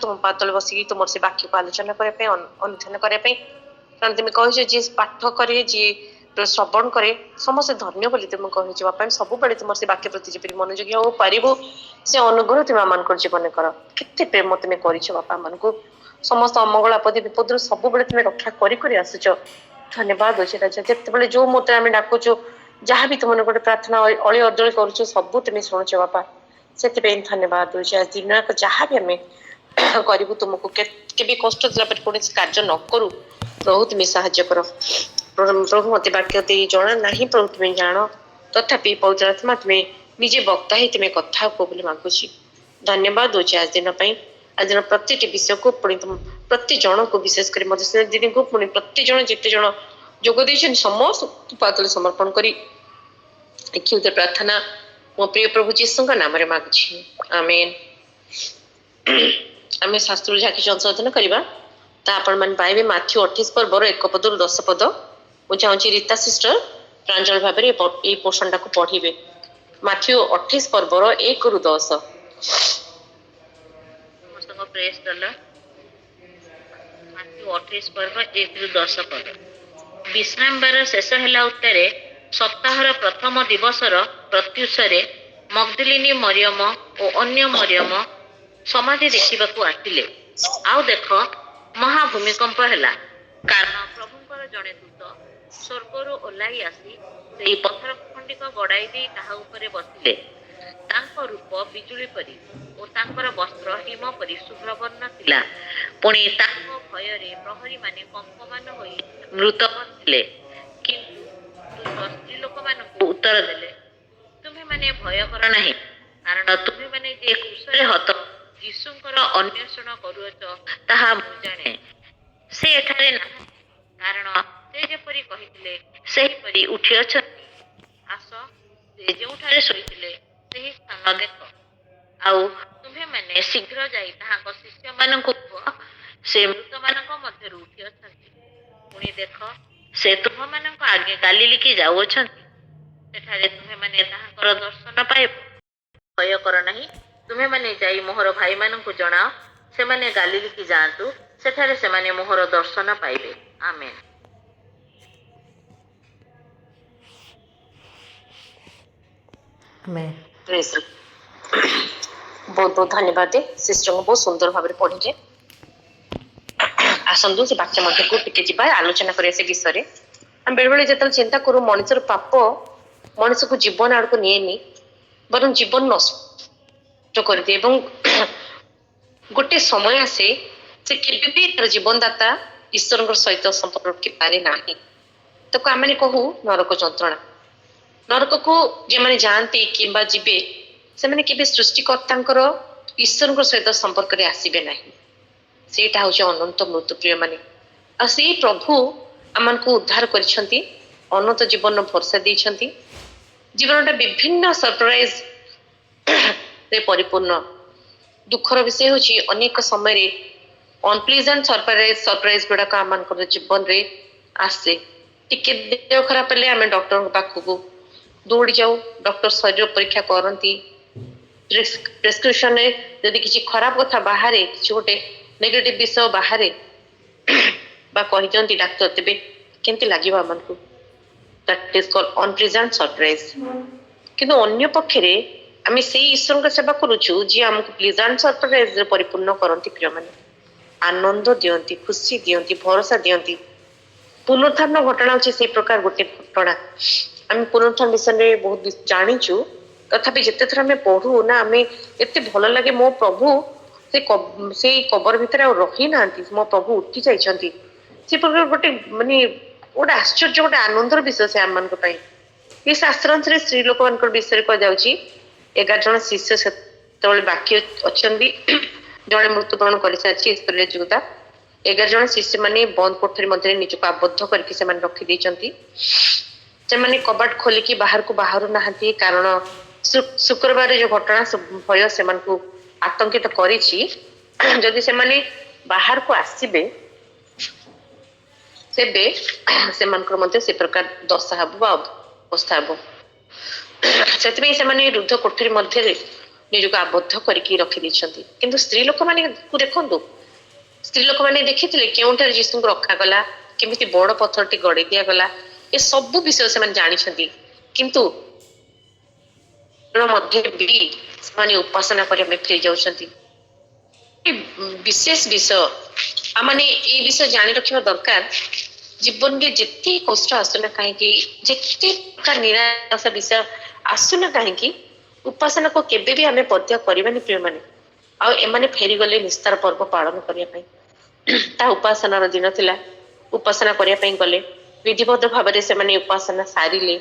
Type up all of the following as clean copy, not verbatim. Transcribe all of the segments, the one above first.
तुम पातल बसिकी तुम से वाक्य को आलोचना करने अनुध्यान करने कारण तुम कह जी पाठ करे जी श्रवण करे समस्त धन्य बोली तुम कह बापा सब बड़े तुम से वाक्य प्रति जब मनोयोगी हो पारू से अनुग्रह तुम आम जीवन कर केते प्रेम तुम कर बापा मान को समस्त अमंगल आपद विपद सब बड़े तुम रक्षा कर आसुच धन्यवाद अच्छे राजा जिते जो मुहूर्ते आम डाकुचु जहाँ भी तुम गोटे प्रार्थना अली अदली करुच सब तुम शुणुच बापा से धन्यवाद दूचे आज दिन जहाँ भी आम करू तुमको के कष्ट कौन कार्य न करू प्रभु तुम्हें साहाଯ୍य कर प्रभु मत वाक्य दे जना ना प्रभु तुम्हें जान तथापि पवित्र आत्मा तुम्हें निजे वक्ता ही तुम्हें कथा को मांगुच धन्यवाद दूचे आज दिन आज दिन प्रति विषय को पुणी तुम प्रति जन को विशेष कर मधुसूदन दीदी को पुणी प्रति जन जिते जन जोग समस्त पातल समर्पण करी प्रार्थना मो प्रिय प्रभु जीशु नाम मांगुची आमेन। आम शास्त्र झाँकी संशोधन करवा आपण मैंने पाइबे माथ्यू 28 पर्वर 1 पदर 10 पद मुझे चाहूँगी रीता सिस्टर प्रांजल भाव में पोर्शन टाक पढ़े माथ्यू 28 पर्वर 1 रु 10 माथ्यू 28 पर्व 1 रु 10 पद विश्राम बार शेष है उत्तर सप्ताहर प्रथम दिवसर प्रत्युषरे मगदलिनी मरियम और अन्य मरियम समाधि देखा आसिले आउ देख महाभूमिकंप है कारण प्रभुंकर जड़े दूत स्वर्गर ओह्लाई आसी से पत्थर खंडिक गड़ाई दे बसिले रूप बिजुली परी और तांकर वस्त्र हिम परी शुभ्रवर्ण थिला पुणी भय प्रहरी माने कंपमान होई मृतपन थिले किंतु स्त्री लोक मानकु उत्तर देले तुम्हें माने भय कर नाही कारण तुम्हें माने जे कुशले हत यीशुंकर अन्वेषण करुअछ ताहा मु जाने से एठारे ना कारण से जेपरी कहिथिले सेही परी उठी अछंती आस से जेउठारे सोइथिले सेही स्थान देख आउ तुम्हें माने शीघ्र जाई ताहाक शिष्य मानकु से मृत मानक मध्यरु उठी अछंती पुणी देख से तुम मानक आगे गालिली की जाऊ अछंती सेठारे तुम्हें माने ताहाकर दर्शन पाइब भय कर नाही तुम्हें माने जाई मोहर भाई मानकु जणाओ से माने गालिली की जातु सेठारे से माने मोहर दर्शन पाइबे आमेन। बहुत बहुत धन्यवाद सिस्टर को बहुत सुंदर भाव में पढ़े आसतु से वाक्य मध्य को टिके जीवा आलोचना करिया से विषय हम बेले बेले जतल चिंता करू मनुष्यर पाप मनुष को जीवन आड़ को निएनी बरं जीवन नष्ट कर दिए गोटे समय आसे से केबे भी तार जीवनदाता ईश्वर सहित संपर्क रखी पारे ना तो आम कहू नरक जंत्रणा नरक को जे मैंने जाती कि जीवे से मैंने केबे सृष्टिकर्ता ईश्वर सहित संपर्क में आसबे ना सेटा हूँ अनंत मृत्यु प्रिय माने आ से प्रभु आम को उद्धार कर अनंत जीवन भरसा देती जीवन विभिन्न सरप्राइज परिपूर्ण दुखर विषय हूँ अनेक समय अनप्लीजेंट सरप्राइज गुड़ाक आम जीवन रे आसे टिके देह खराब हेल्ले आम डॉक्टर पाखक दौड़ी जाऊ डॉक्टर शरीर परीक्षा करती प्रेस्क्रिप्शन जदि किसी खराब कथा बाहर कि गोटे नेगेटिव विषय बाहर कही दिखती डाक्तर तेरे केमती लगे आमको that is called unpleasant surprise किंतु अन्य पक्षे आम से ईश्वर का सेवा करुचु जी आमको प्लीजेंट सरप्राइज परिपूर्ण करती प्रिय माने आनंद दियंती खुशी दियंती भरोसा दियंती पुनरुत्थान घटना अच्छे से प्रकार गोटे घटना आम पुनरुत्थान विषय में बहुत जाचु तथापि जिते थर आम पढ़ू ना आम एत भल लगे मो प्रभु से कबर भितर रही ना मो प्रभु उठी जाइए से प्रकार गोटे माने गोटे आश्चर्य गोटे आनंदर विषय से आम मान ये शास्त्रांश स्त्री लोक मान विषय कहुची 11 जन शिष्य से बाकी अच्छा जड़े मृत्युवरण कर सारी जुगता 11 जन शिष्य मैंने बंद कोठरी मध्य निजक आबद्ध करके रखी से कबाट खोलिकी बाहर को बाहर ना कारण शुक्रवार जो घटना भय से आतंकित करी से बाहर को आसबे तेबे से प्रकार दशा हे अवस्था हे से रुद्ध कोठरी मध्य ନିଜକୁ ଆବଦ୍ଧ କରିକି ରଖିଦେଇଛନ୍ତି। କିନ୍ତୁ ସ୍ତ୍ରୀ ଲୋକମାନଙ୍କୁ ଦେଖନ୍ତୁ, ସ୍ତ୍ରୀ ଲୋକମାନେ ଦେଖିଥିଲେ କେଉଁଠାରେ ଯୀଶୁଙ୍କୁ ରଖାଗଲା, କେମିତି ବଡ ପଥରଟି ଗଡେଇ ଦିଆଗଲା, ଏ ସବୁ ବିଷୟ ସେମାନେ ଜାଣିଛନ୍ତି। କିନ୍ତୁ ମଧ୍ୟରେ ବି ସେମାନେ ଉପାସନା କରିବା ପାଇଁ ଫେରି ଯାଉଛନ୍ତି। ବିଶେଷ ବିଷୟ ଆମମାନେ ଏଇ ବିଷୟ ଜାଣି ରଖିବା ଦରକାର। ଜୀବନରେ ଯେତେ କଷ୍ଟ ଆସୁନା କାହିଁକି, ଯେତେ ପ୍ରକାର ନିରାଶ ବିଷୟ ଆସୁନା କାହିଁକି, ଉପାସନାକୁ କେବେ ବି ଆମେ ପଦ୍ୟ କରିବାନି ପ୍ରିୟମାନେ। ଆଉ ଏମାନେ ଫେରିଗଲେ ନିସ୍ତାର ପର୍ବ ପାଳନ କରିବା ପାଇଁ। ତା ଉପାସନାର ଦିନ ଥିଲା, ଉପାସନା କରିବା ପାଇଁ ଗଲେ, ବିଧିବଦ୍ଧ ଭାବରେ ସେମାନେ ଉପାସନା ସାରିଲେ,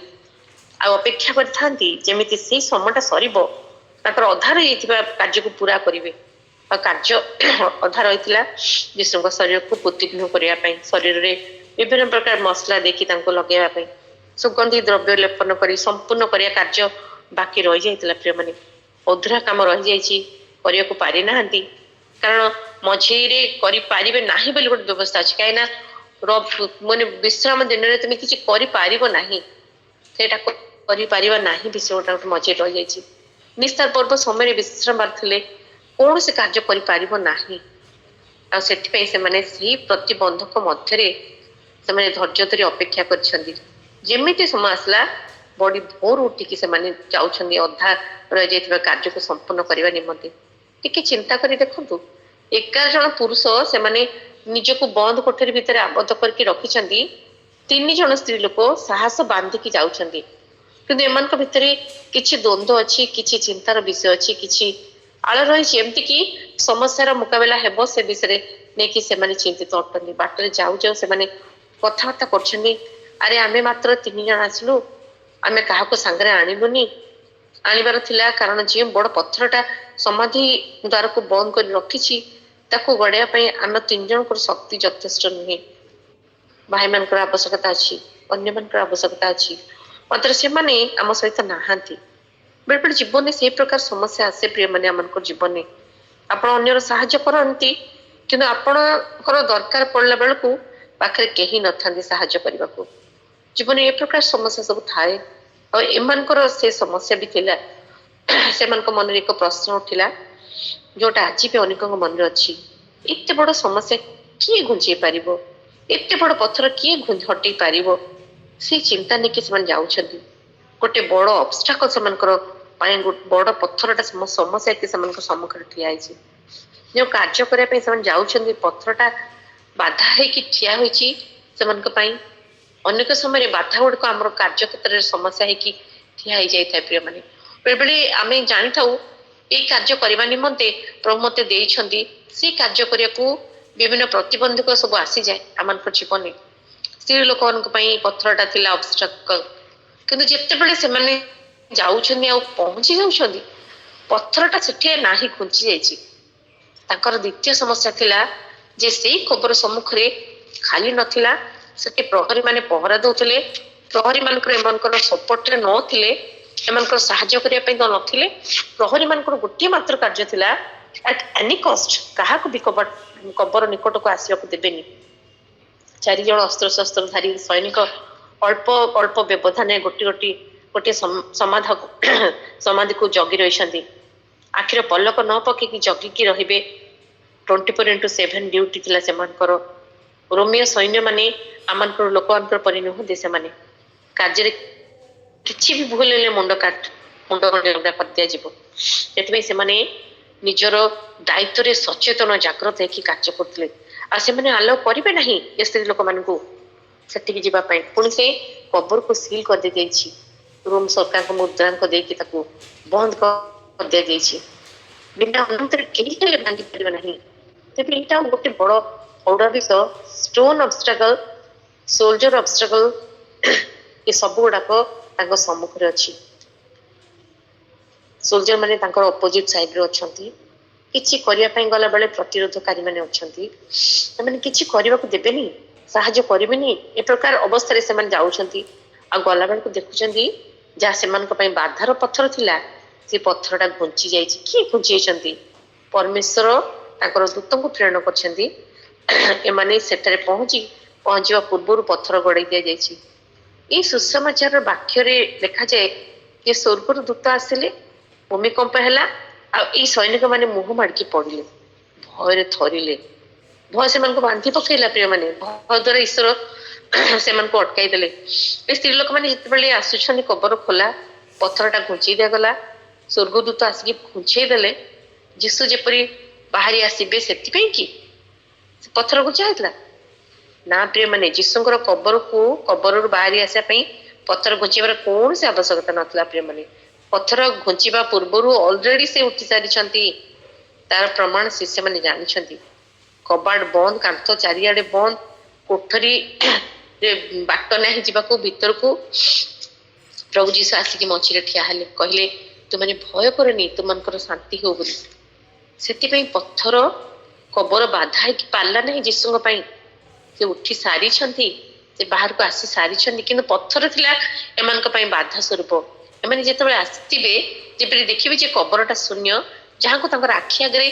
ଆଉ ଅପେକ୍ଷା କରିଥାନ୍ତି ଯେମିତି ସେଇ ସମୟଟା ସରିବ, ତାଙ୍କର ଅଧା ରହିଯାଇଥିବା କାର୍ଯ୍ୟକୁ ପୁରା କରିବେ। ଆଉ କାର୍ଯ୍ୟ ଅଧା ରହିଥିଲା ଯୀଶୁଙ୍କ ଶରୀରକୁ ପୁତିଗ୍ନ କରିବା ପାଇଁ, ଶରୀରରେ ବିଭିନ୍ନ ପ୍ରକାର ମସଲା ଦେଇକି ତାଙ୍କୁ ଲଗେଇବା ପାଇଁ, ସୁଗନ୍ଧି ଦ୍ରବ୍ୟ ଲେପନ କରି ସମ୍ପୂର୍ଣ୍ଣ କରିବା କାର୍ଯ୍ୟ ବାକି ରହିଯାଇଥିଲା ପ୍ରିୟମାନେ। ଅଧୁରା କାମ ରହିଯାଇଛି, କରିବାକୁ ପାରିନାହାନ୍ତି। କାରଣ ମଝିରେ କରିପାରିବେ ନାହିଁ ବୋଲି ଗୋଟେ ବ୍ୟବସ୍ଥା ଅଛି। କାହିଁକିନା ମାନେ ବିଶ୍ରାମ ଦିନରେ ତୁମେ କିଛି କରିପାରିବ ନାହିଁ, ସେଇଟା କରିପାରିବା ନାହିଁ ବିଷୟଟା ଗୋଟେ ମଝିରେ ରହିଯାଇଛି। ନିସ୍ତାର ପର୍ବ ସମୟରେ ବିଶ୍ରାମ ଥିଲେ କୌଣସି କାର୍ଯ୍ୟ କରିପାରିବ ନାହିଁ। ଆଉ ସେଥିପାଇଁ ସେମାନେ ସେହି ପ୍ରତିବନ୍ଧକ ମଧ୍ୟରେ ସେମାନେ ଧୈର୍ଯ୍ୟ ଧରି ଅପେକ୍ଷା କରିଛନ୍ତି। ଯେମିତି ସମୟ ଆସିଲା, ବଡି ଭୋର ଉଠିକି ସେମାନେ ଯାଉଛନ୍ତି ଅଧା ରହିଯାଇଥିବା କାର୍ଯ୍ୟକୁ ସମ୍ପୂର୍ଣ୍ଣ କରିବା ନିମନ୍ତେ। ଟିକେ ଚିନ୍ତା କରି ଦେଖନ୍ତୁ, 11 ଜଣ ପୁରୁଷ ସେମାନେ ନିଜକୁ ବନ୍ଦ କୋଠରୀ ଭିତରେ ଆବଦ୍ଧ କରିକି ରଖିଛନ୍ତି, 3 ଜଣ ସ୍ତ୍ରୀ ଲୋକ ସାହସ ବାନ୍ଧିକି ଯାଉଛନ୍ତି। କିନ୍ତୁ ଏମାନଙ୍କ ଭିତରେ କିଛି ଦ୍ୱନ୍ଦ୍ୱ ଅଛି, କିଛି ଚିନ୍ତାର ବିଷୟ ଅଛି, କିଛି ଆଳ ରହିଛି। ଏମିତିକି ସମସ୍ୟାର ମୁକାବିଲା ହେବ ସେ ବିଷୟରେ ନେଇକି ସେମାନେ ଚିନ୍ତିତ ଅଟନ୍ତି। ବାଟରେ ଯାଉ ଯାଉ ସେମାନେ କଥାବାର୍ତ୍ତା କରୁଛନ୍ତି, ଆରେ ଆମେ ମାତ୍ର 3 ଜଣ ଆସିଲୁ, ଆମେ କାହାକୁ ସାଙ୍ଗରେ ଆଣିବୁନି। ଆଣିବାର ଥିଲା, କାରଣ ଯେଉଁ ବଡ ପଥରଟା ସମାଧି ଦ୍ୱାରକୁ ବନ୍ଦ କରି ରଖିଛି, ତାକୁ ଗଡେଇବା ପାଇଁ ଆମ 3 ଜଣଙ୍କର ଶକ୍ତି ଯଥେଷ୍ଟ ନୁହେଁ। ଭାଇମାନଙ୍କର ଆବଶ୍ୟକତା ଅଛି, ଅନ୍ୟମାନଙ୍କର ଆବଶ୍ୟକତା ଅଛି, ମାତ୍ର ସେମାନେ ଆମ ସହିତ ନାହାନ୍ତି। ବେଳେବେଳେ ଜୀବନରେ ସେଇ ପ୍ରକାର ସମସ୍ୟା ଆସେ ପ୍ରିୟମାନେ ଆମମାନଙ୍କ ଜୀବନରେ। ଆପଣ ଅନ୍ୟର ସାହାଯ୍ୟ କରନ୍ତି, କିନ୍ତୁ ଆପଣଙ୍କର ଦରକାର ପଡିଲା ବେଳକୁ ପାଖରେ କେହି ନଥାନ୍ତି ସାହାଯ୍ୟ କରିବାକୁ। ଜୀବନରେ ଏ ପ୍ରକାର ସମସ୍ୟା ସବୁ ଥାଏ। ଆଉ ଏମାନଙ୍କର ସେ ସମସ୍ୟା ବି ଥିଲା। ସେମାନଙ୍କ ମନରେ ଏକ ପ୍ରଶ୍ନ ଉଠିଲା, ଯୋଉଟା ଆଜି ବି ଅନେକଙ୍କ ମନରେ ଅଛି। ଏତେ ବଡ ସମସ୍ୟା କିଏ ଘୁଞ୍ଚେଇ ପାରିବ? ଏତେ ବଡ ପଥର କିଏ ହଟେଇ ପାରିବ? ସେଇ ଚିନ୍ତା ନେଇକି ସେମାନେ ଯାଉଛନ୍ତି। ଗୋଟେ ବଡ ଅବଷ୍ଟାକଲ ସେମାନଙ୍କର ପାଇଁ, ବଡ ପଥରଟା ସମସ୍ୟା କି ସେମାନଙ୍କ ସମ୍ମୁଖରେ ଠିଆ ହେଇଛି। ଯେଉଁ କାର୍ଯ୍ୟ କରିବା ପାଇଁ ସେମାନେ ଯାଉଛନ୍ତି, ପଥରଟା ବାଧା ହେଇକି ଠିଆ ହୋଇଛି ସେମାନଙ୍କ ପାଇଁ। ଅନେକ ସମୟରେ ବାଧା ଗୁଡିକ ଆମର କାର୍ଯ୍ୟ କ୍ଷେତ୍ରରେ ସମସ୍ୟା ହେଇକି ଠିଆ ହେଇଯାଇଥାଏ ପ୍ରିୟମାନେ। ବେଳେବେଳେ ଆମେ ଜାଣିଥାଉ ଏଇ କାର୍ଯ୍ୟ କରିବା ନିମନ୍ତେ ପ୍ରଭୁ ମତେ ଦେଇଛନ୍ତି, ସେଇ କାର୍ଯ୍ୟ କରିବାକୁ ବିଭିନ୍ନ ପ୍ରତିବନ୍ଧକ ସବୁ ଆସିଯାଏ ଆମମାନଙ୍କ ଜୀବନରେ। ସ୍ତ୍ରୀ ଲୋକମାନଙ୍କ ପାଇଁ ପଥରଟା ଥିଲା ଅବଷ୍ଟାକଲ, କିନ୍ତୁ ଯେତେବେଳେ ସେମାନେ ଯାଉଛନ୍ତି ଆଉ ପହଞ୍ଚି ଯାଉଛନ୍ତି, ପଥରଟା ସେଠି ନାହିଁ, ଘୁଞ୍ଚି ଯାଇଛି। ତାଙ୍କର ଦ୍ୱିତୀୟ ସମସ୍ୟା ଥିଲା ଯେ ସେଇ କବର ସମ୍ମୁଖରେ ଖାଲି ନଥିଲା, ସେଠି ପ୍ରହରୀ ମାନେ ପହରା ଦଉଥିଲେ। ପ୍ରହରୀ ମାନଙ୍କର ଏମାନଙ୍କର ସପୋର୍ଟରେ ନଥିଲେ, ଏମାନଙ୍କର ସାହାଯ୍ୟ କରିବା ପାଇଁ ତ ନଥିଲେ। ପ୍ରହରୀ ମାନଙ୍କର ଗୋଟିଏ ମାତ୍ର କାର୍ଯ୍ୟ ଥିଲା, ଆଟ୍ ଏନି କଷ୍ଟ କାହାକୁ ବି କବର ନିକଟକୁ ଆସିବାକୁ ଦେବେନି। 4 ଜଣ ଅସ୍ତ୍ରଶସ୍ତ୍ରଧାରୀ ସୈନିକ ଅଳ୍ପ ଅଳ୍ପ ବ୍ୟବଧାନରେ ଗୋଟିଏ ସମାଧିକୁ ଜଗି ରହିଛନ୍ତି। ଆଖିର ପଲକ ନ ପକେଇକି ଜଗିକି ରହିବେ। 24x7 ଡ୍ୟୁଟି ଥିଲା ସେମାନଙ୍କର। ରୋମିଓ ସୈନ୍ୟମାନେ ଆମମାନଙ୍କର ଲୋକମାନଙ୍କର ପରି ନୁହନ୍ତି। ସେମାନେ କାର୍ଯ୍ୟରେ କିଛି ବି ଭୁଲ ହେଲେ ମୁଣ୍ଡ କରିଦିଆଯିବ। ସେଥିପାଇଁ ସେମାନେ ନିଜର ଦାୟିତ୍ୱରେ ସଚେତନ ଜାଗ୍ରତ ହେଇକି କାର୍ଯ୍ୟ କରୁଥିଲେ। ଆଉ ସେମାନେ ଆଲାଉ କରିବେ ନାହିଁ ଏ ସ୍ତ୍ରୀ ଲୋକମାନଙ୍କୁ ସେଠିକି ଯିବା ପାଇଁ। ପୁଣି ସେ କବରକୁ ସିଲ୍ କରିଦିଆଯାଇଛି, ରୋମ ସରକାରଙ୍କ ମୁଦ୍ରାଙ୍କ ଦେଇକି ତାକୁ ବନ୍ଦ କରିଦିଆଯାଇଛି। ବିନା ଅନୁମତିରେ କେହି ହେଲେ ଭାଙ୍ଗି ପାରିବ ନାହିଁ। ତେବେ ଏଇଟା ଗୋଟେ ବଡ ବିଷୟ। ଷ୍ଟୋନ ଅବଷ୍ଟ୍ରାକଲ, ସୋଲଜର ଅବଷ୍ଟ୍ରାକଲ, ଏ ସବୁ ଗୁଡାକ ତାଙ୍କ ସମ୍ମୁଖରେ ଅଛି। ସୋଲଜର ମାନେ ତାଙ୍କର ଅପୋଜିଟ ସାଇଡରେ ଅଛନ୍ତି। କିଛି କରିବା ପାଇଁ ଗଲା ବେଳେ ପ୍ରତିରୋଧକାରୀ ମାନେ ଅଛନ୍ତି, ସେମାନେ କିଛି କରିବାକୁ ଦେବେନି, ସାହାଯ୍ୟ କରିବେନି। ଏ ପ୍ରକାର ଅବସ୍ଥାରେ ସେମାନେ ଯାଉଛନ୍ତି। ଆଉ ଗଲା ବେଳକୁ ଦେଖୁଛନ୍ତି ଯାହା ସେମାନଙ୍କ ପାଇଁ ବାଧାର ପଥର ଥିଲା, ସେ ପଥରଟା ଘୁଞ୍ଚି ଯାଇଛି। କିଏ ଘୁଞ୍ଚେଇଛନ୍ତି? ପରମେଶ୍ୱର ତାଙ୍କର ଦୂତଙ୍କୁ ପ୍ରେରଣ କରିଛନ୍ତି। ଏମାନେ ସେଠାରେ ପହଞ୍ଚିବା ପୂର୍ବରୁ ପଥର ଗଡେଇ ଦିଆଯାଇଛି। ଏଇ ସୁସମାଚାର ବାକ୍ୟରେ ଲେଖାଯାଏ ଯେ ସ୍ୱର୍ଗରୁ ଦୂତ ଆସିଲେ, ଭୂମିକମ୍ପ ହେଲା, ଆଉ ଏଇ ସୈନିକ ମାନେ ମୁହଁ ମାଡିକି ପଡିଲେ, ଭୟରେ ଥରିଲେ। ଭୟ ସେମାନଙ୍କୁ ବାନ୍ଧି ପକେଇଲା ପ୍ରିୟମାନେ। ଭୟ ଦ୍ୱାରା ଈଶ୍ୱର ସେମାନଙ୍କୁ ଅଟକାଇ ଦେଲେ। ଏ ସ୍ତ୍ରୀ ଲୋକମାନେ ଯେତେବେଳେ ଆସୁଛନ୍ତି, କବର ଖୋଲା, ପଥରଟା ଘୁଞ୍ଚେଇ ଦିଆଗଲା, ସ୍ୱର୍ଗଦୂତ ଆସିକି ଘୁଞ୍ଚେଇ ଦେଲେ। ଯୀଶୁ ଯେପରି ବାହାରି ଆସିବେ ସେଥିପାଇଁ କି ସେ ପଥର ଘୁଞ୍ଚା ହେଇଥିଲା? ନା ପ୍ରିୟମାନେ, ଯୀଶୁଙ୍କର କବରରୁ ବାହାରି ଆସିବା ପାଇଁ ପଥର ଘୁଞ୍ଚେଇବାର କୌଣସି ଆବଶ୍ୟକତା ନଥିଲା ପ୍ରିୟମାନେ। ପଥର ଘୁଞ୍ଚିବା ପୂର୍ବରୁ ଅଲରେଡି ସେ ଉଠି ସାରିଛନ୍ତି। ତାର ପ୍ରମାଣ ଶିଷ୍ୟମାନେ ଜାଣିଛନ୍ତି। କବାଟ ବନ୍ଦ, କାନ୍ଥ ଚାରିଆଡେ ବନ୍ଦ, କୋଠରୀ ବାଟ ନାହିଁ ଯିବାକୁ ଭିତରକୁ। ପ୍ରଭୁ ଯୀଶୁ ଆସିକି ମଝିରେ ଠିଆ ହେଲେ, କହିଲେ ତୁମାନେ ଭୟ କରନି, ତୁମଙ୍କର ଶାନ୍ତି ହଉ ବୋଲି। ସେଥିପାଇଁ ପଥର କବର ବାଧା ହେଇକି ପାରିଲା ନାହିଁ ଯୀଶୁଙ୍କ ପାଇଁ। ସେ ଉଠି ସାରିଛନ୍ତି, ସେ ବାହାରକୁ ଆସି ସାରିଛନ୍ତି, କିନ୍ତୁ ପଥର ଥିଲା ଏମାନଙ୍କ ପାଇଁ ବାଧା ସ୍ୱରୂପ। ଏମାନେ ଯେତେବେଳେ ଆସିବେ, ଯେପରି ଦେଖିବେ ଯେ କବରଟା ଶୂନ୍ୟ, ଯାହାକୁ ତାଙ୍କର ଆଖି ଆଗରେ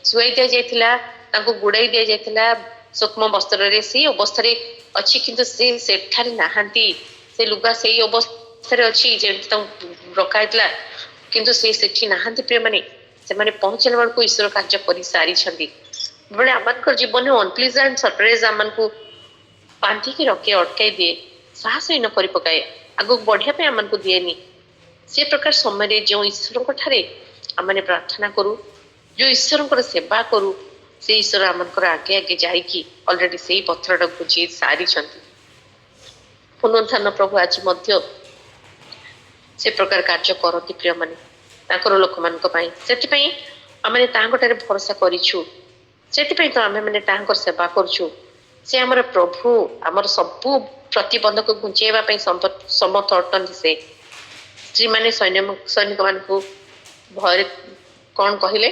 ଶୁଆଇ ଦିଆଯାଇଥିଲା, ତାଙ୍କୁ ଗୁଡାଇ ଦିଆଯାଇଥିଲା ସୂକ୍ଷ୍ମ ବସ୍ତ୍ରରେ, ସେଇ ଅବସ୍ଥାରେ ଅଛି, କିନ୍ତୁ ସେ ସେଠାରେ ନାହାନ୍ତି। ସେ ଲୁଗା ସେଇ ଅବସ୍ଥାରେ ଅଛି ଯେମିତି ତାଙ୍କୁ ରଖାଯାଇଥିଲା, କିନ୍ତୁ ସେ ସେଠି ନାହାନ୍ତି ପ୍ରିୟମାନେ। ସେମାନେ ପହଞ୍ଚିଲା ବେଳକୁ ଈଶ୍ୱର କାର୍ଯ୍ୟ କରି ସାରିଛନ୍ତି। ବେଳେ ଆମମାନଙ୍କର ଜୀବନରେ ଅନପ୍ଲିଜେଣ୍ଟ ସରପ୍ରାଇଜ ଆମମାନଙ୍କୁ ବାନ୍ଧିକି ରଖେ, ଅଟକାଇ ଦିଏ, ସାହସହୀନ କରି ପକାଏ, ଆଗକୁ ବଢିବା ପାଇଁ ଆମମାନଙ୍କୁ ଦିଏନି। ସେ ପ୍ରକାର ସମୟରେ ଯେଉଁ ଈଶ୍ୱରଙ୍କ ଠାରେ ଆମେ ପ୍ରାର୍ଥନା କରୁ, ଯୋଉ ଈଶ୍ୱରଙ୍କର ସେବା କରୁ, ସେ ଈଶ୍ୱର ଆମଙ୍କର ଆଗେ ଆଗେ ଯାଇକି ଅଲରେଡି ସେଇ ପଥରଟା ଘୁଞ୍ଚେଇ ସାରିଛନ୍ତି। ପୁନରୁତ୍ଥାନ ପ୍ରଭୁ ଆଜି ମଧ୍ୟ ସେ ପ୍ରକାର କାର୍ଯ୍ୟ କରନ୍ତି ପ୍ରିୟମାନେ, ତାଙ୍କର ଲୋକମାନଙ୍କ ପାଇଁ। ସେଥିପାଇଁ ଆମେ ତାଙ୍କଠାରେ ଭରସା କରିଛୁ, ସେଥିପାଇଁ ତ ଆମେ ମାନେ ତାଙ୍କର ସେବା କରୁଛୁ। ସେ ଆମର ପ୍ରଭୁ, ଆମର ସବୁ ପ୍ରତିବନ୍ଧକ ଘୁଞ୍ଚେଇବା ପାଇଁ ସମର୍ଥ ଅଟନ୍ତି। ସେ ସ୍ତ୍ରୀମାନେ ସୈନିକ ମାନଙ୍କୁ ଭୟରେ କଣ କହିଲେ,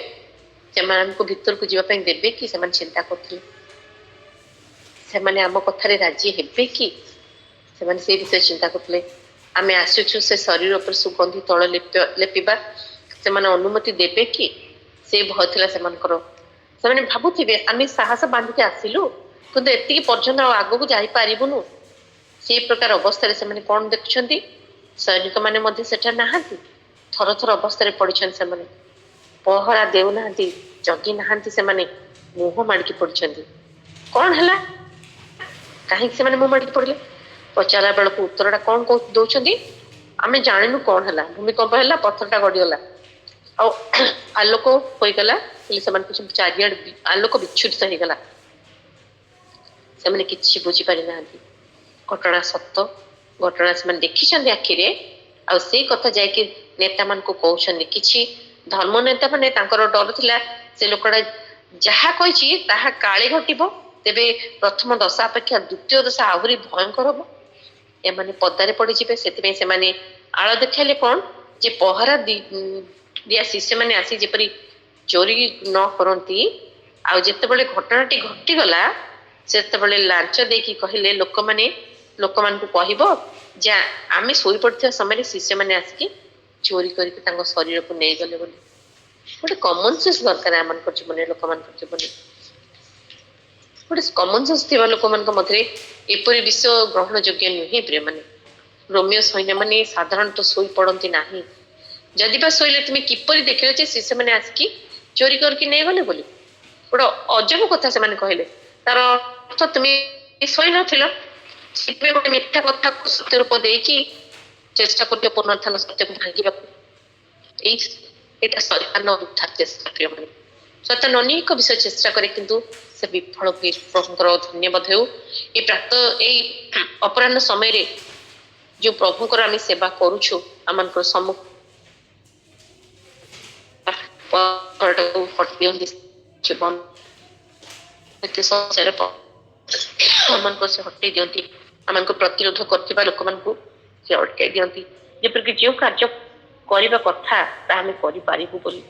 ସେମାନଙ୍କୁ ଭିତରକୁ ଯିବା ପାଇଁ ଦେବେ କି? ସେମାନେ ଚିନ୍ତା କରୁଥିଲେ, ସେମାନେ ଆମ କଥାରେ ରାଜି ହେବେ କି? ସେମାନେ ସେଇ ବିଷୟରେ ଚିନ୍ତା କରୁଥିଲେ। ଆମେ ଆସୁଛୁ ସେ ଶରୀର ଉପରେ ସୁଗନ୍ଧି ତୈଳ ଲେପିବା, ସେମାନେ ଅନୁମତି ଦେବେ କି? ସେ ଭୟ ଥିଲା ସେମାନଙ୍କର। ସେମାନେ ଭାବୁଥିବେ ଆମେ ସାହସ ବାନ୍ଧିକି ଆସିଲୁ, କିନ୍ତୁ ଏତିକି ପର୍ଯ୍ୟନ୍ତ ଆଉ ଆଗକୁ ଯାଇପାରିବୁନୁ। ସେଇ ପ୍ରକାର ଅବସ୍ଥାରେ ସେମାନେ କଣ ଦେଖୁଛନ୍ତି, ସୈନିକ ମାନେ ମଧ୍ୟ ସେଠାରେ ନାହାନ୍ତି, ଥର ଥର ଅବସ୍ଥାରେ ପଡିଛନ୍ତି। ସେମାନେ ପହରା ଦେଉନାହାନ୍ତି, ଜଗି ନାହାନ୍ତି, ସେମାନେ ମୁହଁ ମାଡିକି ପଡିଛନ୍ତି। କଣ ହେଲା, କାହିଁକି ସେମାନେ ମୁହଁ ମାଡିକି ପଡିଲେ? ପଚାରିଲା ବେଳକୁ ଉତ୍ତରଟା କଣ ଦଉଛନ୍ତି, ଆମେ ଜାଣିନୁ କଣ ହେଲା, ଭୂମିକମ୍ପ ହେଲା, ପଥରଟା ଗଡିଗଲା, ଆଉ ଆଲୋକ ହୋଇଗଲା ବୋଲି ସେମାନେ କିଛି, ଚାରିଆଡେ ଆଲୋକ ବିଚ୍ଛୁରିତ ହେଇଗଲା। ସେମାନେ କିଛି ବୁଝିପାରି ନାହାନ୍ତି। ଘଟଣା ସତ, ଘଟଣା ସେମାନେ ଦେଖିଛନ୍ତି ଆଖିରେ, ଆଉ ସେଇ କଥା ଯାଇକି ନେତା ମାନଙ୍କୁ କହୁଛନ୍ତି। କିଛି ଧର୍ମ ନେତା ମାନେ ତାଙ୍କର ଡର ଥିଲା ସେ ଲୋକଟା ଯାହା କହିଛି ତାହା କାଳେ ଘଟିବ, ତେବେ ପ୍ରଥମ ଦଶା ଅପେକ୍ଷା ଦ୍ୱିତୀୟ ଦଶା ଆହୁରି ଭୟଙ୍କର ହବ, ଏମାନେ ପଦାରେ ପଡିଯିବେ। ସେଥିପାଇଁ ସେମାନେ ଆଳ ଦେଖାଇଲେ କଣ, ଯେ ପହରା ଦିଆ ଶିଷ୍ୟମାନେ ଆସି ଯେପରି ଚୋରି ନ କରନ୍ତି। ଆଉ ଯେତେବେଳେ ଘଟଣାଟି ଘଟିଗଲା, ସେତେବେଳେ ଲାଞ୍ଚ ଦେଇକି କହିଲେ ଲୋକମାନଙ୍କୁ କହିବ ଯେ ଆମେ ଶୋଇପଡିଥିବା ସମୟରେ ଶିଷ୍ୟମାନେ ଆସିକି ଚୋରି କରିକି ତାଙ୍କ ଶରୀରକୁ ନେଇଗଲେ ବୋଲି। ଗୋଟେ କମନ ସେନ୍ସ ଦରକାର ଆମମାନଙ୍କର ଜୀବନରେ, ଲୋକମାନଙ୍କର ଜୀବନରେ ଗୋଟେ କମନ ସେନ୍ସ ଥିବା ଲୋକମାନଙ୍କ ମଧ୍ୟରେ ଏପରି ବିଷୟ ଗ୍ରହଣ ଯୋଗ୍ୟ ନୁହେଁ ପ୍ରିୟମାନେ। ରୋମିଓ ସୈନ୍ୟମାନେ ସାଧାରଣତଃ ଶୋଇ ପଡନ୍ତି ନାହିଁ। ଯଦି ବା ଶୋଇଲେ ତୁମେ କିପରି ଦେଖିଲ ଯେ ଶିଷ୍ୟମାନେ ଆସିକି ଚୋରି କରିକି ନେଇଗଲେ ବୋଲି? ଗୋଟେ ଅଜବ କଥା ସେମାନେ କହିଲେ। ତାର ଅର୍ଥ ତୁମେ ଶୋଇ ନଥିଲ, ସେଥିପାଇଁ ଗୋଟେ ମିଥ୍ୟା କଥାକୁ ସତ୍ୟ ରୂପ ଦେଇକି ଚେଷ୍ଟା କରୁଛ ପୁନରୁତ୍ଥାନ ସତ୍ୟକୁ ଭାଙ୍ଗିବାକୁ। ଏଇଟା ଶୈତାନର ଉଦ୍ଧାର ଚେଷ୍ଟା ପ୍ରିୟମାନେ। ଶୈତାନ ଅନେକ ବିଷୟ ଚେଷ୍ଟା କରେ, କିନ୍ତୁ ସେ ବିଫଳ ହୁଏ। ପ୍ରଭୁଙ୍କର ଧନ୍ୟବାଦ ହେଉ, ଏଇ ଅପରାହ୍ନ ସମୟରେ ଯୋଉ ପ୍ରଭୁଙ୍କର ଆମେ ସେବା କରୁଛୁ, ଆମମାନଙ୍କର ଆମମାନଙ୍କୁ ସେ ହଟେଇ ଦିଅନ୍ତି। ଆମମାନଙ୍କୁ ପ୍ରତିରୋଧ କରୁଥିବା ଲୋକମାନଙ୍କୁ ସେ ଅଟକାଇ ଦିଅନ୍ତି, ଯେପରିକି ଯେଉଁ କାର୍ଯ୍ୟ କରିବା କଥା ତାହା ଆମେ କରିପାରିବୁ ବୋଲି।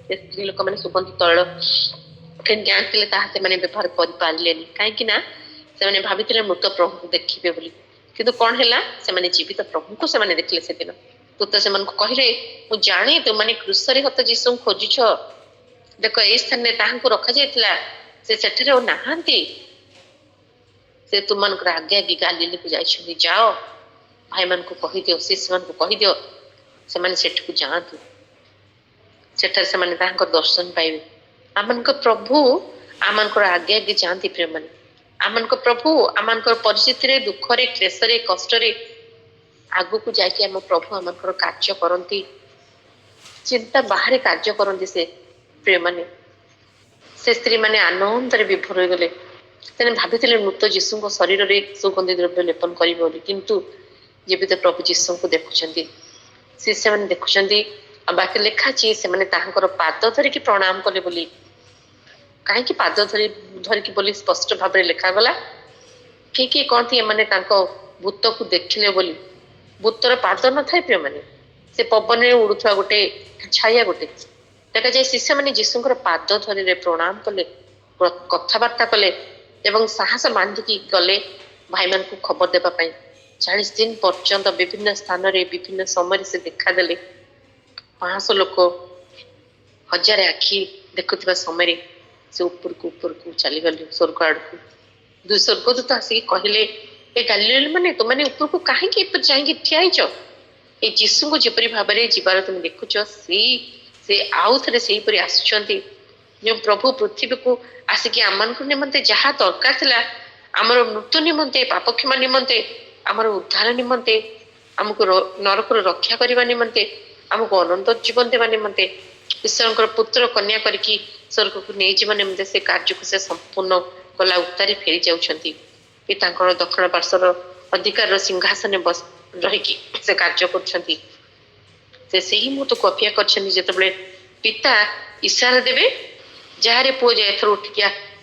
ସେ ସ୍ତ୍ରୀ ଲୋକମାନେ ସୁଗନ୍ଧି ତୈଳ କେମିତି ଆଣିଥିଲେ ତାହା ସେମାନେ ବ୍ୟବହାର କରିପାରିଲେନି, କାହିଁକି ନା ସେମାନେ ଭାବିଥିଲେ ମୃତ ପ୍ରଭୁଙ୍କୁ ଦେଖିବେ ବୋଲି। କିନ୍ତୁ କଣ ହେଲା, ସେମାନେ ଜୀବିତ ପ୍ରଭୁଙ୍କୁ ସେମାନେ ଦେଖିଲେ। ସେଦିନ ଦୂତ ସେମାନଙ୍କୁ କହିଲେ, ମୁଁ ଜାଣେ ତୁମମାନେ କ୍ରୁଶରେ ହତ ଯୀଶୁଙ୍କୁ ଖୋଜୁଛ, ଦେଖ ଏଇ ସ୍ଥାନରେ ତାହାଙ୍କୁ ରଖାଯାଇଥିଲା, ସେ ସେଠାରେ ଆଉ ନାହାନ୍ତି। ସେ ତୁମମାନଙ୍କର ଆଗେ ଆଗେ ଗାଲିଲକୁ ଯାଇଛନ୍ତି। ଯାଅ ଭାଇମାନଙ୍କୁ କହିଦିଅ, ଶିଷ୍ୟମାନଙ୍କୁ କହିଦିଅ, ସେମାନେ ସେଠିକୁ ଯାଆନ୍ତୁ। ସେଠାରେ ସେମାନେ ତାଙ୍କର ଦର୍ଶନ ପାଇବେ। ଆମମାନଙ୍କ ପ୍ରଭୁ ଆମମାନଙ୍କର ଆଗେ ଆଗେ ଯାଆନ୍ତି ପ୍ରିୟମାନେ। ଆମମାନଙ୍କ ପ୍ରଭୁ ଆମମାନଙ୍କର ପରିସ୍ଥିତିରେ, ଦୁଃଖରେ, କ୍ଲେଶରେ, କଷ୍ଟରେ ଆଗକୁ ଯାଇକି ଆମ ପ୍ରଭୁ ଆମମାନଙ୍କର କାର୍ଯ୍ୟ କରନ୍ତି। ଚିନ୍ତା ବାହାରେ କାର୍ଯ୍ୟ କରନ୍ତି ସେ ପ୍ରିୟମାନେ। ସେ ସ୍ତ୍ରୀ ମାନେ ଆନନ୍ଦରେ ବିଭୋର ହୋଇଗଲେ। ସେମାନେ ଭାବିଥିଲେ ମୃତ ଯୀଶୁଙ୍କ ଶରୀରରେ ସୁଗନ୍ଧି ଦ୍ରବ୍ୟ ଲେପନ କରିବେ ବୋଲି, କିନ୍ତୁ ଜୀବିତ ପ୍ରଭୁ ଯୀଶୁଙ୍କୁ ଦେଖୁଛନ୍ତି, ଶିଷ୍ୟମାନେ ଦେଖୁଛନ୍ତି। ଆଉ ବାକି ଲେଖା ଅଛି ସେମାନେ ତାହାଙ୍କର ପାଦ ଧରିକି ପ୍ରଣାମ କଲେ ବୋଲି। କାହିଁକି ପାଦ ଧରିକି ବୋଲି ସ୍ପଷ୍ଟ ଭାବରେ ଲେଖାଗଲା। କିଏ କହନ୍ତି ଏମାନେ ତାଙ୍କ ଭୂତକୁ ଦେଖିଲେ ବୋଲି। ଭୂତର ପାଦ ନଥାଏ ପ୍ରିୟମାନେ, ସେ ପବନରେ ଉଡୁଥିବା ଗୋଟେ ଛାୟା ଗୋଟେ। ଦେଖାଯାଏ ଶିଷ୍ୟମାନେ ଯୀଶୁଙ୍କର ପାଦ ଧରିଲେ, ପ୍ରଣାମ କଲେ, କଥାବାର୍ତ୍ତା କଲେ ଏବଂ ସାହସ ବାନ୍ଧିକି ଗଲେ ଭାଇମାନଙ୍କୁ ଖବର ଦେବା ପାଇଁ। 40 ଦିନ ପର୍ଯ୍ୟନ୍ତ ବିଭିନ୍ନ ସ୍ଥାନରେ ବିଭିନ୍ନ ସମୟରେ ସେ ଦେଖାଦେଲେ। 500 ଲୋକ, 1000 ଆଖି ଦେଖୁଥିବା ସମୟରେ ସେ ଉପରକୁ ଚାଲିଗଲେ ସ୍ୱର୍ଗ ଆଡକୁ। 2 ସ୍ୱର୍ଗଦୂତ ଆସିକି କହିଲେ, ଏ ଗାଲିଲେୟ ମାନେ ତୁମେ ଉପରକୁ କାହିଁକି ଯାଇକି ଠିଆ ହେଇଛ? ଏ ଯୀଶୁଙ୍କୁ ଯେପରି ଭାବରେ ଯିବାର ତୁମେ ଦେଖୁଛ, ସେ ଆଉ ଥରେ ସେଇପରି ଆସୁଛନ୍ତି। ଯେଉଁ ପ୍ରଭୁ ପୃଥିବୀକୁ ଆସିକି ଆମମାନଙ୍କ ନିମନ୍ତେ ଯାହା ଦରକାର ଥିଲା, ଆମର ମୃତ୍ୟୁ ନିମନ୍ତେ, ପାପ କ୍ଷମା ନିମନ୍ତେ, ଆମର ଉଦ୍ଧାର ନିମନ୍ତେ, ଆମକୁ ନରକରୁ ରକ୍ଷା କରିବା ନିମନ୍ତେ, ଆମକୁ ଅନନ୍ତ ଜୀବନ ଦେବା ନିମନ୍ତେ, ଈଶ୍ୱରଙ୍କର ପୁତ୍ର କନ୍ୟା କରିକି ସ୍ୱର୍ଗକୁ ନେଇଯିବା ନିମନ୍ତେ ସେ କାର୍ଯ୍ୟକୁ ସେ ସମ୍ପୂର୍ଣ୍ଣ କଲା ଉତ୍ତାରେ ଫେରି ଯାଉଛନ୍ତି। ଏ ତାଙ୍କର ଦକ୍ଷିଣ ପାର୍ଶ୍ୱର ଅଧିକାରର ସିଂହାସନରେ ରହିକି ସେ କାର୍ଯ୍ୟ କରୁଛନ୍ତି। ସେ ସେହି ମୁହୂର୍ତ୍ତକୁ ଅପେକ୍ଷା କରିଛନ୍ତି ଯେତେବେଳେ ପିତା ଇଶାରା ଦେବେ, ଯାହାରେ ପୁଅ ଯାଏ ଏଥର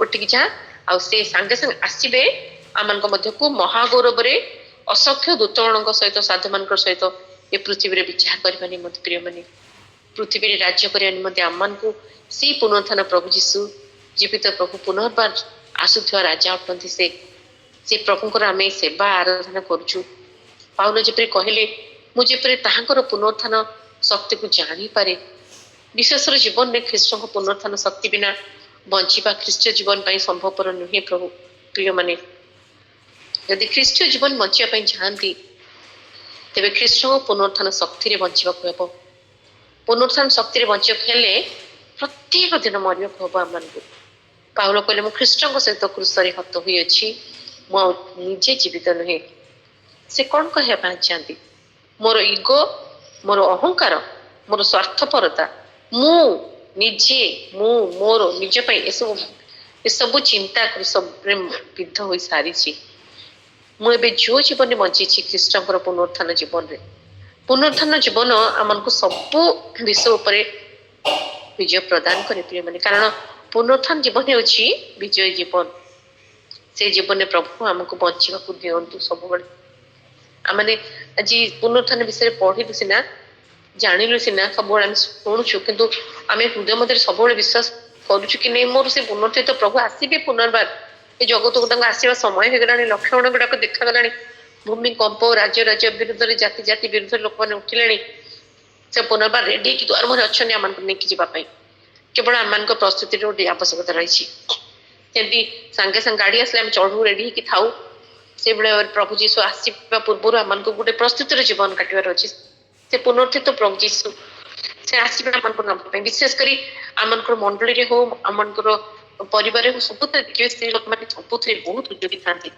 ଉଠିକି ଯା, ଆଉ ସେ ସାଙ୍ଗେ ସାଙ୍ଗେ ଆସିବେ ଆମମାନଙ୍କ ମଧ୍ୟକୁ ମହାଗୌରବରେ ଅସଂଖ୍ୟ ଦୂତମାନଙ୍କ ସହିତ, ସାଧୁମାନଙ୍କ ସହିତ ଏ ପୃଥିବୀରେ ବିଚାର କରିବା ନିମନ୍ତେ ପ୍ରିୟମାନେ, ପୃଥିବୀରେ ରାଜ୍ୟ କରିବା ନିମନ୍ତେ ଆମମାନଙ୍କୁ ସେଇ ପୁନରୁତ୍ଥାନ ପ୍ରଭୁ ଯୀଶୁ, ଜୀବିତ ପ୍ରଭୁ ପୁନର୍ବାର ଆସୁଥିବା ରାଜା ଅଟନ୍ତି। ସେ ପ୍ରଭୁଙ୍କର ଆମେ ସେବା ଆରାଧନା କରୁଛୁ। ପାଉଲ ଯେପରି କହିଲେ, ମୁଁ ଯେପରି ତାହାଙ୍କର ପୁନରୁତ୍ଥାନ ଶକ୍ତିକୁ ଜାଣିପାରେ। ବିଶ୍ୱାସର ଜୀବନରେ ଖ୍ରୀଷ୍ଟଙ୍କ ପୁନରୁତ୍ଥାନ ଶକ୍ତି ବିନା ବଞ୍ଚିବା ଖ୍ରୀଷ୍ଟ ଜୀବନ ପାଇଁ ସମ୍ଭବପର ନୁହେଁ। ପ୍ରଭୁ ପ୍ରିୟମାନେ, ଯଦି ଖ୍ରୀଷ୍ଟ ଜୀବନ ବଞ୍ଚିବା ପାଇଁ ଚାହାନ୍ତି, ତେବେ ଖ୍ରୀଷ୍ଟଙ୍କ ପୁନରୁତ୍ଥାନ ଶକ୍ତିରେ ବଞ୍ଚିବାକୁ ହେବ। ପୁନରୁତ୍ଥାନ ଶକ୍ତିରେ ବଞ୍ଚିବାକୁ ହେଲେ ପ୍ରତ୍ୟେକ ଦିନ ମରିବାକୁ ହେବ ଆମମାନଙ୍କୁ। ପାଉଲ କହିଲେ, ମୁଁ ଖ୍ରୀଷ୍ଟଙ୍କ ସହିତ କ୍ରୁଶରେ ହତ ହୋଇଅଛି, ମୁଁ ଆଉ ନିଜେ ଜୀବିତ ନୁହେଁ। ସେ କଣ କହିବା ପାଇଁ ଚାହାନ୍ତି? ମୋର ଇଗୋ, ମୋର ଅହଙ୍କାର, ମୋର ସ୍ୱାର୍ଥପରତା, ମୋର ନିଜ ପାଇଁ ଏସବୁ ଚିନ୍ତା କ୍ରୁଶରେ ବିଦ୍ଧ ହୋଇ ସାରିଛି। ମୁଁ ଏବେ ଯୋଉ ଜୀବନରେ ବଞ୍ଚିଛି ଖ୍ରୀଷ୍ଟଙ୍କର ପୁନରୁତ୍ଥାନ ଜୀବନରେ। ପୁନରୁତ୍ଥାନ ଜୀବନ ଆମକୁ ସବୁ ବିଷୟ ଉପରେ ବିଜୟ ପ୍ରଦାନ କରେ ପ୍ରିୟମାନେ, କାରଣ ପୁନରୁତ୍ଥାନ ଜୀବନ ହେଉଛି ବିଜୟ ଜୀବନ। ସେ ଜୀବନରେ ପ୍ରଭୁ ଆମକୁ ବଞ୍ଚିବାକୁ ଦିଅନ୍ତୁ ସବୁବେଳେ। ଆମେ ଆଜି ପୁନରୁତ୍ଥାନ ବିଷୟରେ ପଢିଲୁ ସିନା, ଜାଣିଲୁ ସିନା, ସବୁବେଳେ ଆମେ ଶୁଣୁଛୁ, କିନ୍ତୁ ଆମେ ହୃଦୟ ମଧ୍ୟରେ ସବୁବେଳେ ବିଶ୍ୱାସ କରୁଛୁ କି ନେଇ ମୋର ସେ ପୁନରୁତ୍ଥିତ ପ୍ରଭୁ ଆସିବେ ପୁନର୍ବାର। ଏ ଜଗତକୁ ତାଙ୍କ ଆସିବା ସମୟ ହେଇଗଲାଣି, ଲକ୍ଷଣ ଗୁଡାକ ଦେଖାଗଲାଣି। ଭୂମିକମ୍ପ, ରାଜ୍ୟ ବିରୁଦ୍ଧରେ, ଜାତି ବିରୁଦ୍ଧରେ ଲୋକମାନେ ଉଠିଲେଣି। ସେ ପୁନର୍ବାର ରେଡି ହେଇକି ଦ୍ୱାର ମୁହଁରେ ଅଛନ୍ତି ଆମମାନଙ୍କୁ ନେଇକି ଯିବା ପାଇଁ। କେବଳ ଆମମାନଙ୍କ ପ୍ରସ୍ତୁତିର ଗୋଟେ ଆବଶ୍ୟକତା ରହିଛି। ଯେମିତି ସାଙ୍ଗେ ସାଙ୍ଗେ ଗାଡି ଆସିଲେ ଆମେ ଚଢୁ, ରେଡି ହେଇକି ଥାଉ, ସେଇଭଳି ପ୍ରଭୁ ଯୀଶୁ ଆସିବା ପୂର୍ବରୁ ଆମମାନଙ୍କୁ ଗୋଟେ ପ୍ରସ୍ତୁତିର ଜୀବନ କାଟିବାର ଅଛି। ସେ ପୁନରୁତ୍ଥିତ ପ୍ରଭୁ ଯୀଶୁ ସେ ଆସିବେ ଆମମାନଙ୍କୁ ନବା ପାଇଁ। ବିଶେଷ କରି ଆମଙ୍କର ମଣ୍ଡଳୀରେ ହଉ, ଆମଙ୍କର ପରିବାରରେ ହଉ, ସବୁଥିରେ ଦେଖିବେ ସ୍ତ୍ରୀ ଲୋକମାନେ ସବୁଥିରେ ବହୁତ ଉଦ୍ୟୋଗୀ ଥାନ୍ତି।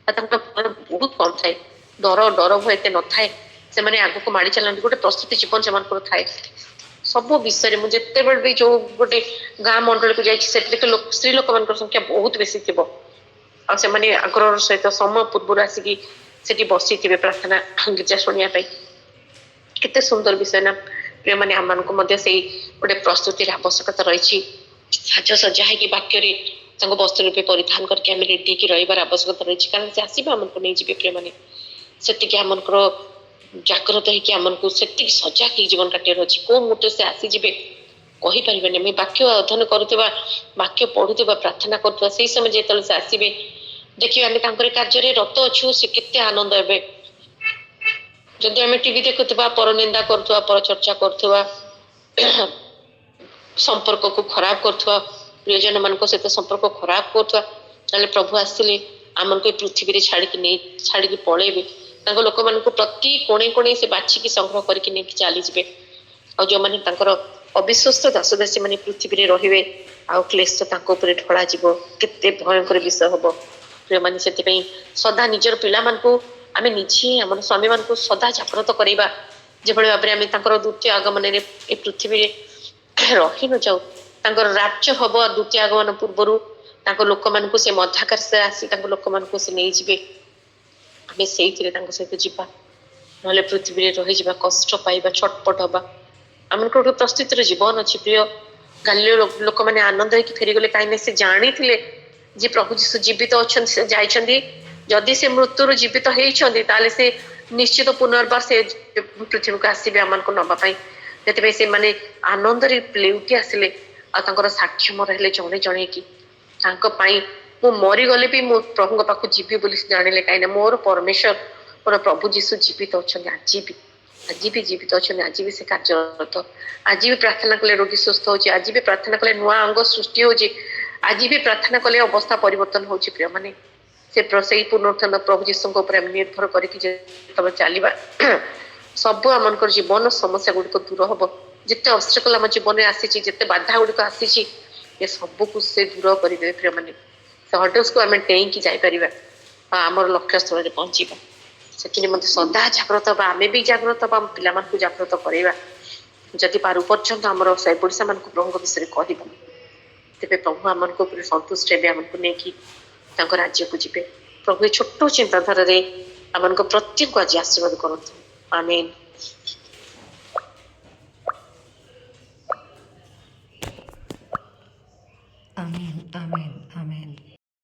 ଆଉ ତାଙ୍କର ବହୁତ କମ ଥାଏ, ଡର ଭୟ ଏତେ ନଥାଏ। ସେମାନେ ଆଗକୁ ମାଡି ଚାଲନ୍ତି, ଗୋଟେ ପ୍ରସ୍ତୁତି ଜୀବନ ସେମାନଙ୍କର ଥାଏ ସବୁ ବିଷୟରେ। ମୁଁ ଯେତେବେଳେ ବି ଯୋଉ ଗୋଟେ ଗାଁ ମଣ୍ଡଳୀକୁ ଯାଇଛି, ସେଠି ସ୍ତ୍ରୀ ଲୋକମାନଙ୍କର ସଂଖ୍ୟା ବହୁତ ବେଶୀ ଥିବ। ଆଉ ସେମାନେ ଆଗ୍ରହର ସହିତ ସମୟ ପୂର୍ବରୁ ଆସିକି ସେଠି ବସିଥିବେ ପ୍ରାର୍ଥନା ଗୀର୍ଜା ଶୁଣିବା ପାଇଁ। କେତେ ସୁନ୍ଦର ବିଷୟ ନା ପ୍ରିୟମାନେ, ଆମମାନଙ୍କୁ ମଧ୍ୟ ସେଇ ଗୋଟେ ପ୍ରସ୍ତୁତିର ଆବଶ୍ୟକତା ରହିଛି। ସାଜସଜା ହେଇକି ବାକ୍ୟରେ ତାଙ୍କ ବସ୍ତ୍ର ରୂପେ ପରିଧାନ କରିକି ଆମେ ରେଡି ହେଇକି ରହିବାର ଆବଶ୍ୟକତା ରହିଛି, କାରଣ ସେ ଆସିବେ ଆମକୁ ନେଇଯିବେ ପ୍ରିୟମାନେ। ସେତିକି ଆମଙ୍କର ଜାଗ୍ରତ ହେଇକି ଆମକୁ ସେତିକି ସଜାଗ ହେଇକି ଜୀବନ କାଟିବାର ଅଛି। କୋଉ ମୁହୂର୍ତ୍ତରେ ସେ ଆସିଯିବେ କହିପାରିବାନି। ଆମେ ବାକ୍ୟ ଅଧ୍ୟୟନ କରୁଥିବା, ବାକ୍ୟ ପଢୁଥିବା, ପ୍ରାର୍ଥନା କରୁଥିବା, ସେଇ ସମୟ ଯେତେବେଳେ ସେ ଆସିବେ ଦେଖିବା ଆମେ ତାଙ୍କର କାର୍ଯ୍ୟରେ ରତ ଅଛୁ, ସେ କେତେ ଆନନ୍ଦ ହେବେ। ଯଦି ଆମେ ଟିଭି ଦେଖୁଥିବା, ପରନିନ୍ଦା କରୁଥିବା, ପରଚର୍ଚ୍ଚା କରୁଥିବା, ସମ୍ପର୍କକୁ ଖରାପ କରୁଥିବା, ପ୍ରିୟଜନ ମାନଙ୍କ ସହିତ ସମ୍ପର୍କ ଖରାପ କରୁଥିବା, ତାହେଲେ ପ୍ରଭୁ ଆସିଲେ ଆମକୁ ଏ ପୃଥିବୀରେ ଛାଡିକି ପଳେଇବେ। ତାଙ୍କ ଲୋକମାନଙ୍କୁ ପ୍ରତି କୋଣେ ସେ ବାଛିକି ସଂଗ୍ରହ କରିକି ନେଇକି ଚାଲିଯିବେ। ଆଉ ଯୋଉମାନେ ତାଙ୍କର ଅବିଶ୍ୱସ୍ତ ଦାସଦାସୀ ମାନେ ପୃଥିବୀରେ ରହିବେ ଆଉ କ୍ଲେଶ ତାଙ୍କ ଉପରେ ଢଳାଯିବ। କେତେ ଭୟଙ୍କର ବିଷୟ ହବ ପ୍ରିୟମାନେ। ସେଥିପାଇଁ ସଦା ନିଜର ପିଲାମାନଙ୍କୁ ଆମେ ନିଜେ ଆମର ସ୍ୱାମୀମାନଙ୍କୁ ସଦା ଜାଗ୍ରତ କରିବା, ଯେଭଳି ଭାବରେ ଆମେ ତାଙ୍କର ଦ୍ୱିତୀୟ ଆଗମନରେ ଏ ପୃଥିବୀରେ ରହି ନ ଯାଉ। ତାଙ୍କର ରାଜ୍ୟ ହବ ଦ୍ୱିତୀୟ ଆଗମନ ପୂର୍ବରୁ ତାଙ୍କ ଲୋକମାନଙ୍କୁ ସେ ମଧ୍ୟାକାଶରେ ଆସି ତାଙ୍କ ଲୋକମାନଙ୍କୁ ସେ ନେଇଯିବେ। ଆମେ ସେଇଥିରେ ତାଙ୍କ ସହିତ ଯିବା, ନହେଲେ ପୃଥିବୀରେ ରହିଯିବା, କଷ୍ଟ ପାଇବା, ଛଟପଟ ହବା। ଆମଙ୍କର ଗୋଟେ ପ୍ରସ୍ତୁତିର ଜୀବନ ଅଛି ପ୍ରିୟ। ଗାଲିଲ ଲୋକମାନେ ଆନନ୍ଦ ହେଇକି ଫେରିଗଲେ, କାହିଁକି ସେ ଜାଣିଥିଲେ ଯେ ପ୍ରଭୁ ଯୀଶୁ ଜୀବିତ ଅଛନ୍ତି, ସେ ଯାଇଛନ୍ତି। ଯଦି ସେ ମୃତ୍ୟୁରୁ ଜୀବିତ ହେଇଛନ୍ତି ତାହେଲେ ସେ ନିଶ୍ଚିତ ପୁନର୍ବାର ସେ ପୃଥିବୀକୁ ଆସିବେ ଆମମାନଙ୍କୁ ନବା ପାଇଁ। ସେଥିପାଇଁ ସେମାନେ ଆନନ୍ଦରେ ଲେଉଟି ଆସିଲେ ଆଉ ତାଙ୍କର ସାକ୍ଷ୍ୟ ରହିଲେ ଜଣେ ଜଣେଇକି। ତାଙ୍କ ପାଇଁ ମୁଁ ମରିଗଲେ ବି ମୁଁ ପ୍ରଭୁଙ୍କ ପାଖକୁ ଯିବି ବୋଲି ସେ ଜାଣିଲେ, କାହିଁକିନା ମୋର ପରମେଶ୍ୱର ମୋର ପ୍ରଭୁ ଯୀଶୁ ଜୀବିତ ଅଛନ୍ତି। ଆଜି ବି ଜୀବିତ ଅଛନ୍ତି, ଆଜି ବି ସେ କାର୍ଯ୍ୟରତ। ଆଜି ବି ପ୍ରାର୍ଥନା କଲେ ରୋଗୀ ସୁସ୍ଥ ହଉଛି, ଆଜି ବି ପ୍ରାର୍ଥନା କଲେ ନୂଆ ଅଙ୍ଗ ସୃଷ୍ଟି ହଉଛି, ଆଜି ବି ପ୍ରାର୍ଥନା କଲେ ଅବସ୍ଥା ପରିବର୍ତ୍ତନ ହଉଛି ପ୍ରିୟମାନେ। ସେଇ ପୁନରୁତ୍ଥାନ ପ୍ରଭୁ ଯୀଶୁଙ୍କ ଉପରେ ଆମେ ନିର୍ଭର କରିକି ଯେତେବେଳେ ଚାଲିବା, ସବୁ ଆମଙ୍କର ଜୀବନ ସମସ୍ୟା ଗୁଡ଼ିକ ଦୂର ହବ। ଯେତେ ଅବଷ୍ଟ୍ରକଲ ଆମ ଜୀବନରେ ଆସିଛି, ଯେତେ ବାଧା ଗୁଡ଼ିକ ଆସିଛି, ଏ ସବୁକୁ ସେ ଦୂର କରିଦେବେ ପ୍ରିୟମାନେ। ସେ ହର୍ଡଲ୍ସକୁ ଆମେ ଡେଇଁକି ଯାଇପାରିବା ଆଉ ଆମର ଲକ୍ଷ୍ୟ ସ୍ଥଳରେ ପହଞ୍ଚିବା। ସେଥି ନିମନ୍ତେ ସଦା ଜାଗ୍ରତ ହବା, ଆମେ ବି ଜାଗ୍ରତ ହବା, ଆମ ପିଲାମାନଙ୍କୁ ଜାଗ୍ରତ କରିବା। ଯଦି ପାରୁ ପର୍ଯ୍ୟନ୍ତ ଆମର ସାଇ ପଡ଼ିଶା ମାନଙ୍କୁ ପ୍ରଭୁଙ୍କ ବିଷୟରେ କହିବା, ତେବେ ପ୍ରଭୁ ଆମମାନଙ୍କ ଉପରେ ସନ୍ତୁଷ୍ଟ ହେବେ, ଆମକୁ ନେଇକି ତାଙ୍କ ରାଜ୍ୟକୁ ଯିବେ। ପ୍ରଭୁ ଏ ଛୋଟ ଚିନ୍ତାଧାରାରେ ଆମମାନଙ୍କ ପ୍ରତ୍ୟେକକୁ ଆଜି ଆଶୀର୍ବାଦ କରନ୍ତୁ। ଆମେନ୍।